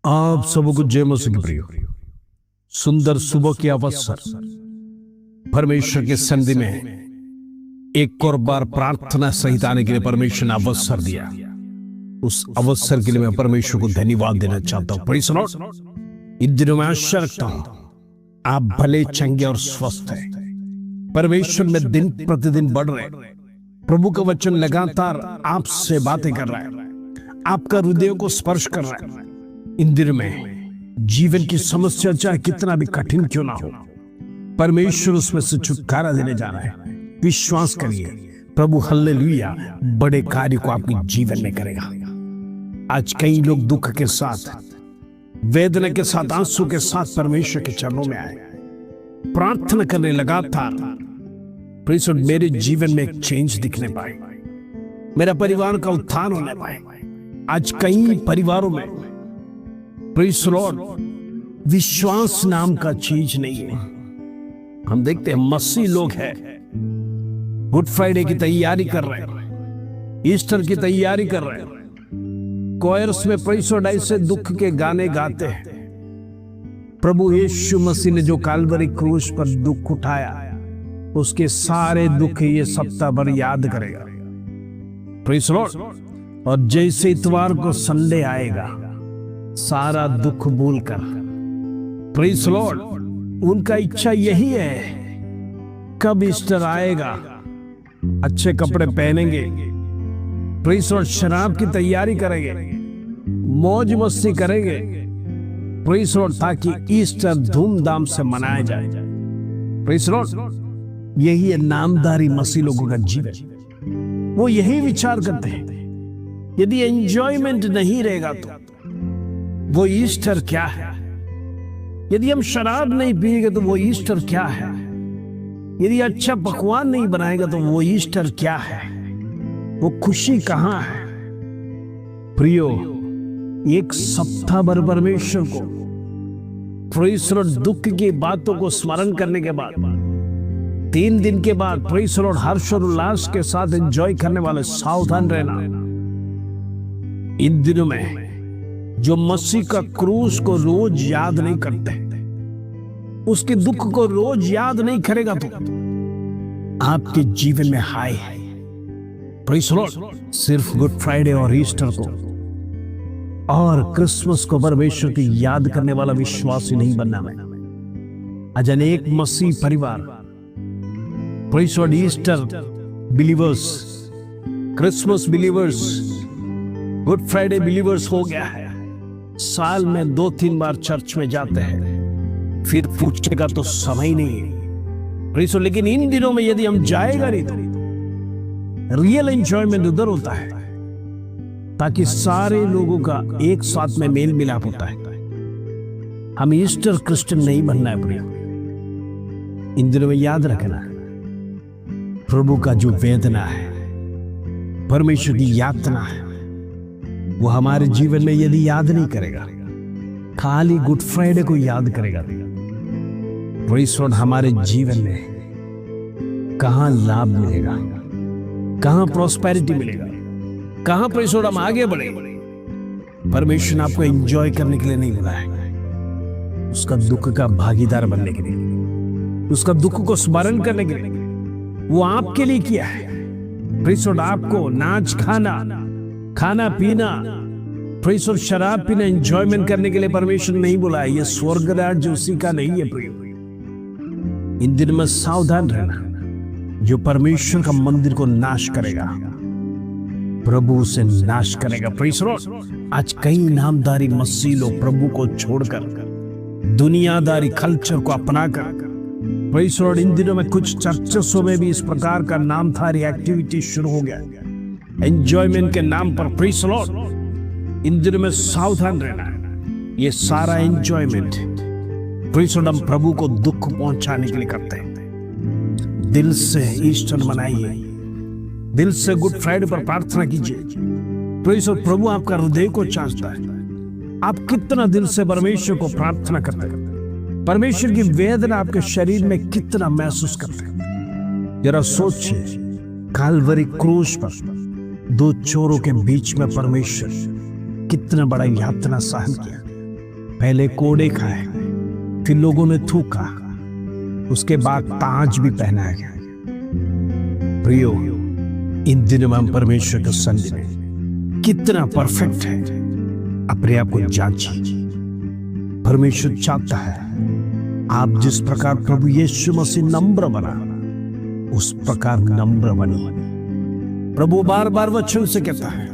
आप सबको जय मसीह की प्रिय सुंदर सुबह के अवसर परमेश्वर के संधि में एक और बार प्रार्थना सहित आने के लिए परमेश्वर ने अवसर दिया। उस अवसर के लिए मैं परमेश्वर को धन्यवाद देना चाहता हूं। Praise the Lord. इन दिनों में आशा रखता हूं आप भले चंगे और स्वस्थ हैं। परमेश्वर में दिन प्रतिदिन बढ़ रहे, प्रभु का वचन लगातार आपसे बातें कर रहा है, आपका हृदय को स्पर्श कर रहा है। इन दिनों में जीवन की समस्या चाहे कितना भी कठिन क्यों ना हो, परमेश्वर उसमें से छुटकारा देने जा रहा है। विश्वास करिए, प्रभु हालेलुया बड़े कार्य को आपके जीवन में करेगा। आज कई लोग दुख के साथ, वेदना के साथ, आंसू के साथ परमेश्वर के चरणों में आए, प्रार्थना करने लगातार प्रेषण मेरे जीवन में एक चेंज दिखने पाए, मेरा परिवार का उत्थान होने पाए। आज कई परिवारों में प्रेज़ द लॉर्ड विश्वास नाम का चीज नहीं है। हम देखते हैं मसीह लोग हैं, गुड फ्राइडे की तैयारी कर रहे हैं, ईस्टर की तैयारी कर रहे हैं, कोयर्स में प्रेज़ द लॉर्ड ऐसे दुख के गाने गाते हैं। प्रभु यीशु मसीह ने जो काल्वरी क्रूस पर दुख उठाया, उसके सारे दुख ये सप्ताह भर याद करेगा। Praise the Lord. और जैसे इतवार को संडे आएगा, सारा दुख भूलकर प्रेज़ द लॉर्ड, उनका इच्छा यही है कब ईस्टर आएगा, अच्छे कपड़े पहनेंगे, प्रेज़ द लॉर्ड, शराब की तैयारी करेंगे, मौज मस्ती करेंगे, प्रेज़ द लॉर्ड, ताकि ईस्टर धूमधाम से मनाया जाए। Praise the Lord. यही है नामधारी मसीह लोगों का जीवन। वो यही विचार करते हैं, यदि एंजॉयमेंट नहीं रहेगा तो वो ईस्टर क्या है। यदि हम शराब नहीं पिएंगे तो वो ईस्टर क्या है। यदि अच्छा पकवान नहीं बनाएगा तो वो ईस्टर क्या है। वो खुशी कहां है। प्रियो, एक सप्ताह भर परमेश्वर को प्रेज़ द लॉर्ड दुख की बातों को स्मरण करने के बाद 3 दिन के बाद प्रेज़ द लॉर्ड हर्ष और उल्लास के साथ एंजॉय करने वाले सावधान रहना। इन दिनों में जो मसीह का क्रूस को रोज याद नहीं करते, उसके दुख को रोज याद नहीं करेगा तो आपके जीवन में हाय है। Praise the Lord. सिर्फ गुड फ्राइडे और ईस्टर को और क्रिसमस को परमेश्वर की याद करने वाला विश्वासी नहीं बनना मैं। आज अनेक मसीह परिवार praise the Lord Easter believers, Christmas believers, good Friday believers हो गया है। साल में 2-3 बार चर्च में जाते हैं, फिर पूछेगा तो समय नहीं है। लेकिन इन दिनों में यदि हम जाएगा नहीं तो रियल एंजॉयमेंट उधर होता है, ताकि सारे लोगों का एक साथ में मेल मिलाप होता है। हम ईस्टर क्रिश्चियन नहीं बनना है प्रिय। इन दिनों में याद रखना, प्रभु का जो वेदना है, परमेश्वर की यातना है, वो हमारे जीवन में यदि याद नहीं करेगा, खाली गुड फ्राइडे को याद करेगा, प्रेज़ द लॉर्ड, हमारे जीवन में कहां लाभ मिलेगा, कहां प्रॉस्पेरिटी मिलेगा, कहां प्रेज़ द लॉर्ड हम आगे बढ़ेंगे। परमेश्वर ने आपको एंजॉय करने के लिए नहीं बुलाया, उसका दुख का भागीदार बनने के लिए, उसका दुख को स्मरण करने के लिए। वो आपके लिए किया है। Praise the Lord. आपको नाच खाना पीना, प्रेज़ द लॉर्ड, शराब पीना, एंजॉयमेंट करने के लिए परमेश्वर नहीं बुलाया। ये स्वर्ग राज्य उसी का नहीं है प्रिय। इन दिन में सावधान रहना, जो परमेश्वर का मंदिर को नाश करेगा, प्रभु उसे नाश करेगा। Praise the Lord. आज कई नामधारी मसीह लोग प्रभु को छोड़कर दुनियादारी कल्चर को अपनाकर, प्रेज़ द लॉर्ड, इन दिनों में कुछ चर्चों में भी इस प्रकार का नामधारी एक्टिविटी शुरू हो गया एंजॉयमेंट के नाम पर। Praise the Lord. इन दिनों में सावधान रहना है। ये सारा एंजॉयमेंट प्रेज़ द लॉर्ड हम प्रभु को दुख पहुंचाने के लिए करते हैं। दिल से ईस्टर मनाइए, दिल से गुड फ्राइडे पर प्रार्थना कीजिए। Praise the Lord. प्रभु आपका हृदय को चाहता है। आप कितना दिल से परमेश्वर को प्रार्थना करते हैं, परमेश्वर की वेदना आपके शरीर में कितना महसूस करते हैं। जरा सोचिए, काल्वरी क्रूस पर 2 चोरों के बीच में परमेश्वर कितना बड़ा यातना सहन किया। पहले कोड़े खाए, फिर लोगों ने थूका, उसके बाद ताज भी पहनाया गया। प्रियो, इन दिनों में हम परमेश्वर के सन्निधि में कितना परफेक्ट है, अपने आप को जांचिए। परमेश्वर चाहता है आप जिस प्रकार प्रभु यीशु मसीह नम्र बना, उस प्रकार नम्र बनिए। प्रभु बार बार वचन से कहता है,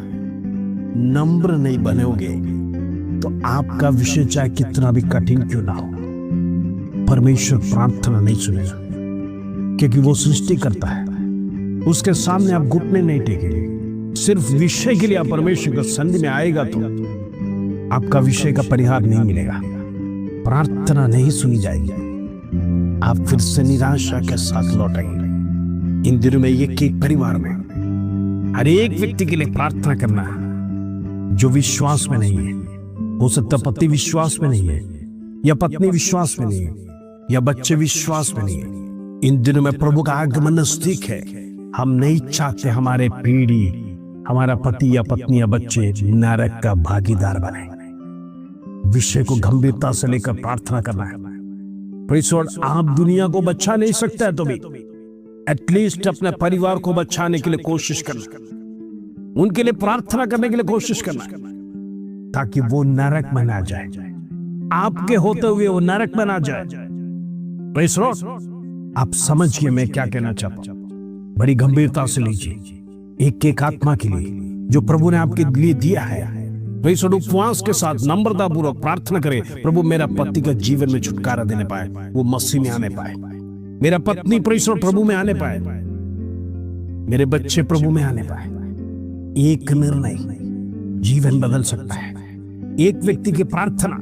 नम्र नहीं बनोगे तो आपका विषय चाहे कितना भी कठिन क्यों ना हो, परमेश्वर प्रार्थना नहीं सुनेगा, क्योंकि वो सृष्टि करता है। उसके सामने आप घुटने नहीं टेकेंगे। सिर्फ विषय के लिए आप परमेश्वर के सन्निधि में आएगा तो आपका विषय का परिहार नहीं मिलेगा, प्रार्थना नहीं सुनी जाएगी, आप फिर से निराशा के साथ लौटेंगे। इन दिनों में एक परिवार में हर एक व्यक्ति के लिए प्रार्थना करना है जो विश्वास में नहीं है। हो सकता पति विश्वास में नहीं है, या पत्नी विश्वास में नहीं है, या बच्चे विश्वास में नहीं है। इन दिनों में प्रभु का आगमन नजदीक है। हम नहीं चाहते हमारे पीढ़ी, हमारा पति या पत्नी या बच्चे नरक का भागीदार बने। विषय को गंभीरता से लेकर प्रार्थना करना है। प्रेज़ लॉर्ड, आप दुनिया को बचा नहीं सकते हैं तो भी एटलीस्ट अपने परिवार को बचाने के लिए कोशिश करना, उनके लिए प्रार्थना करने के लिए कोशिश करना, ताकि वो नरक में ना जाए, आपके होते हुए वो नरक में ना जाए। प्रेज़ लॉर्ड, आप समझिए मैं क्या कहना चाहता हूं। बड़ी गंभीरता से लीजिए एक एक आत्मा के लिए जो प्रभु ने आपके लिए दिया है। प्रेज़ लॉर्ड, उपवास के साथ नम्रता पूर्वक प्रार्थना करें, प्रभु मेरा पति का जीवन में छुटकारा देने पाए, वो मसीह में आने पाए, मेरा पत्नी प्रेज़ लॉर्ड प्रभु में आने पाए, मेरे बच्चे प्रभु में आने पाए। एक निर्णय जीवन बदल सकता है। एक व्यक्ति की प्रार्थना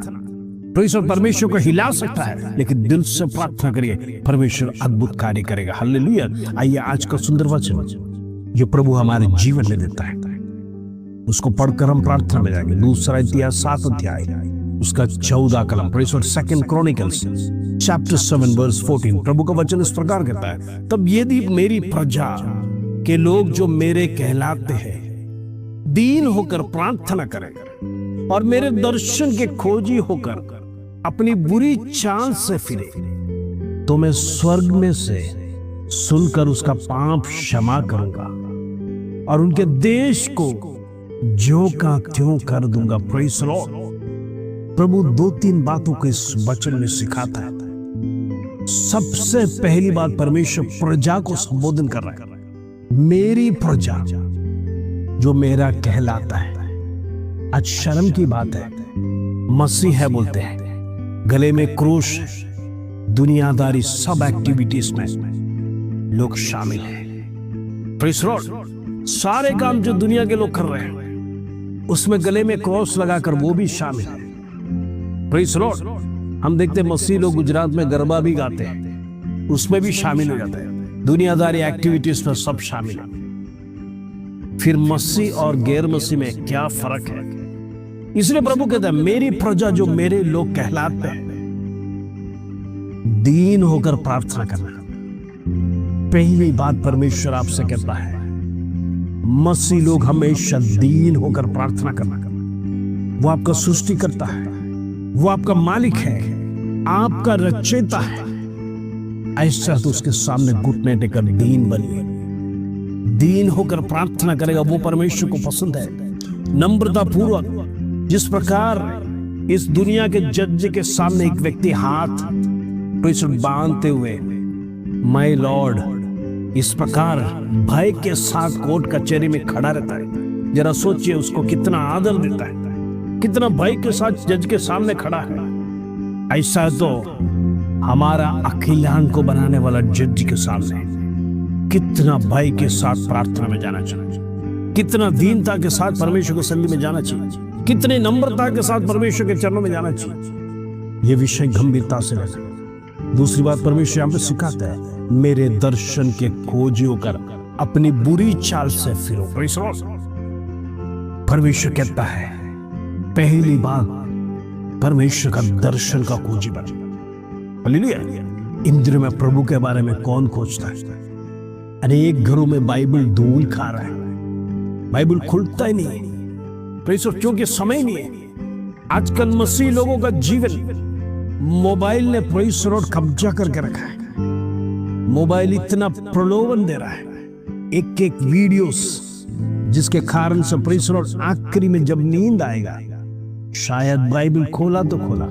प्रेज़ लॉर्ड परमेश्वर को हिला सकता है, लेकिन दिल से प्रार्थना करिए, परमेश्वर अद्भुत कार्य करेगा। हालेलुया। आइए आज का सुंदर वचन जो प्रभु हमारे जीवन में देता है उसको पढ़कर हम प्रार्थना में जाएंगे। दूसरा इतिहास 7 अध्याय उसका 14 कलम, praise lord, 2 chronicles chapter 7 verse 14। प्रभु का वचन इस प्रकार कहता है, तब यदि मेरी प्रजा के लोग जो मेरे कहलाते हैं दीन होकर प्रार्थना करें और मेरे दर्शन के खोजी होकर अपनी बुरी चाल से फिरे, तो मैं स्वर्ग में से सुनकर उसका पाप क्षमा करूंगा और उनके देश को ज्यों का त्यों कर दूंगा। प्रेज़ लॉर्ड, प्रभु 2-3 बातों को इस वचन में सिखाता है। सबसे पहली बात, परमेश्वर प्रजा को संबोधन कर रहा है, मेरी प्रजा जो मेरा कहलाता है। आज शर्म की बात है, मसीह है बोलते हैं, गले में क्रूस है, दुनियादारी सब एक्टिविटीज में लोग शामिल हैं। प्रेज़ लॉर्ड, सारे काम जो दुनिया के लोग कर रहे हैं उसमें गले में क्रॉस लगाकर वो भी शामिल है। प्रेज़ लॉर्ड, हम देखते हैं मसीह लोग गुजरात में गरबा भी गाते हैं, उसमें भी शामिल हो जाते हैं, दुनियादारी एक्टिविटीज में सब शामिल है। फिर मसीह और गैर मसीह में क्या फर्क है? इसलिए प्रभु कहता है, मेरी प्रजा जो मेरे लोग कहलाते हैं, दीन होकर प्रार्थना करना। पहली बात परमेश्वर आपसे कहता है, मसीह लोग हमेशा दीन होकर प्रार्थना करना। वो आपका सृष्टि करता है, वो आपका मालिक है, आपका रचयिता है। ऐसा तो उसके सामने घुटने टेकर दीन बनिए, दीन होकर प्रार्थना करेगा, वो परमेश्वर को पसंद है। नम्रता पूर्वक, जिस प्रकार इस दुनिया के जज के सामने एक व्यक्ति हाथ बांधते हुए माय लॉर्ड इस प्रकार भय के साथ कोर्ट कचहरी में खड़ा रहता है, जरा सोचिए उसको कितना आदर देता है, कितना भय के साथ जज के सामने खड़ा है। ऐसा तो हमारा अखिलान को बनाने वाला जज के सामने कितना भय के साथ प्रार्थना में जाना चाहिए, कितना दीनता के साथ परमेश्वर को सन्निधि में जाना चाहिए, कितने नम्रता के साथ परमेश्वर के चरणों में जाना चाहिए। यह विषय गंभीरता से रखें। दूसरी बात परमेश्वर यहाँ पे सिखाता है, मेरे दर्शन के खोजी होकर अपनी बुरी चाल से फिरो। परमेश्वर कहता है, पहली बात परमेश्वर का दर्शन का खोजी बनो। हालेलुया। इन दिनों में प्रभु के बारे में कौन खोजता है? अनेक घरों में बाइबल धूल खा रहा है, बाइबल खुलता ही नहीं है, क्योंकि समय नहीं है। आजकल मसीह लोगों का जीवन मोबाइल ने प्रेज़ द लॉर्ड कब्जा करके रखा है। मोबाइल इतना प्रलोभन दे रहा है, एक एक वीडियोस, जिसके कारण से प्रेज़ द लॉर्ड आखिरी में जब नींद आएगा, शायद बाइबल खोला तो खोला,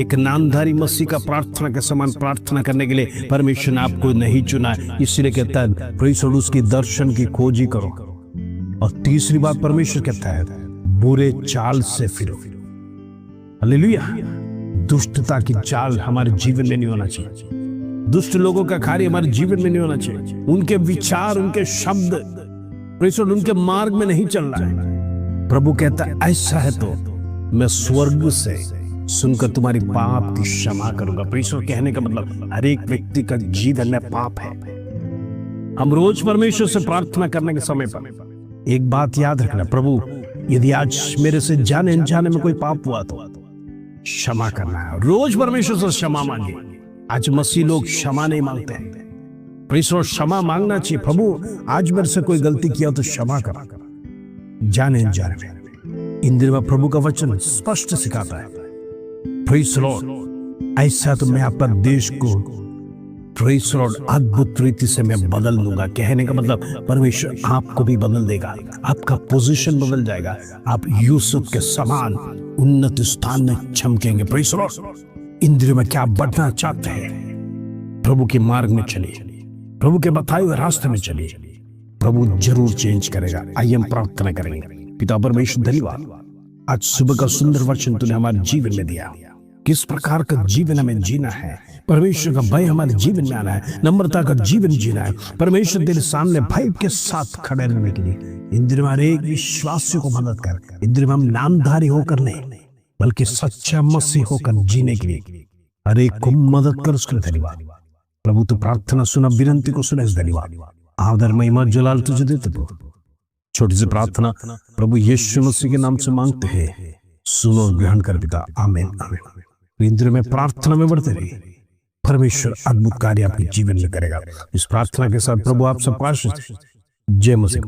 एक नामधारी मसीह का प्रार्थना के समान प्रार्थना करने के लिए परमेश्वर ने आपको नहीं चुना है। इसलिए कहता है प्रेज़ द लॉर्ड उसकी दर्शन की खोजी करो। और तीसरी बात परमेश्वर कहता है बुरे चाल से फिरो। हालेलुया। दुष्टता की चाल हमारे जीवन में नहीं होना चाहिए। दुष्ट लोगों का कार्य हमारे जीवन में नहीं होना चाहिए। उनके विचार, उनके शब्द, प्रेज़ द लॉर्ड उनके मार्ग में नहीं चल रहा है। प्रभु कहता है ऐसा है तो मैं स्वर्ग से सुनकर तुम्हारी पाप की क्षमा करूंगा। प्रेज़ द लॉर्ड कहने का मतलब हर एक व्यक्ति का जीवन में पाप है। हम रोज परमेश्वर से प्रार्थना करने के समय पर एक बात याद रखना, प्रभु यदि आज मेरे से जाने अनजाने में कोई पाप हुआ तो क्षमा करना है। रोज परमेश्वर से क्षमा मांगे। आज मसीह लोग क्षमा नहीं मांगते हैं। प्रेज़ द लॉर्ड क्षमा मांगना चाहिए। प्रभु आज मेरे से कोई गलती किया तो क्षमा करा, जाने अनजाने में। इन दिनों में प्रभु का वचन स्पष्ट सिखाता है प्रेज़ द लॉर्ड ऐसा तो मैं आपका देश को प्रेज़ द लॉर्ड अद्भुत रीति से मैं बदल दूंगा। कहने का मतलब परमेश्वर आपको भी बदल देगा, आपका पोजीशन बदल जाएगा, आप यूसुफ के समान उन्नत स्थान में चमकेंगे। प्रेज़ द लॉर्ड इन दिनों में क्या आप बढ़ना चाहते हैं, प्रभु के मार्ग में चलिए, प्रभु के बताए हुए रास्ते में चलिए, प्रभु जरूर चेंज करेगा। आइए हम प्रार्थना करेंगे। पिता परमेश्वर धन्यवाद, आज सुबह का सुंदर वचन तूने हमारे जीवन में दिया। किस प्रकार का जीवन हमें जीना है, परमेश्वर का भय हमारे जीवन में आना है, नम्रता का जीवन जीना है। परमेश्वर तेरे सामने भय के साथ खड़े रहने के लिए इन दिनों हर एक विश्वासियों को मदद कर। इन दिनों हम नामधारी होकर नहीं बल्कि सच्चा मसीह होकर जीने के लिए हर एक को मदद कर। उसके लिए धन्यवाद प्रभु। तू प्रार्थना सुना, विनती को सुना, इस धन्यवाद आदर महिमा जलाल तुझे देते प्रभु। छोटी सी प्रार्थना प्रभु यीशु मसीह के नाम से मांगते हैं, सुनो ग्रहण कर पिता, आमीन आमीन। इंद्र में प्रार्थना में बढ़ते रहिए, परमेश्वर अद्भुत कार्य आपके जीवन में करेगा। इस प्रार्थना के साथ प्रभु आप सबको आशीष दे। जय मसीह।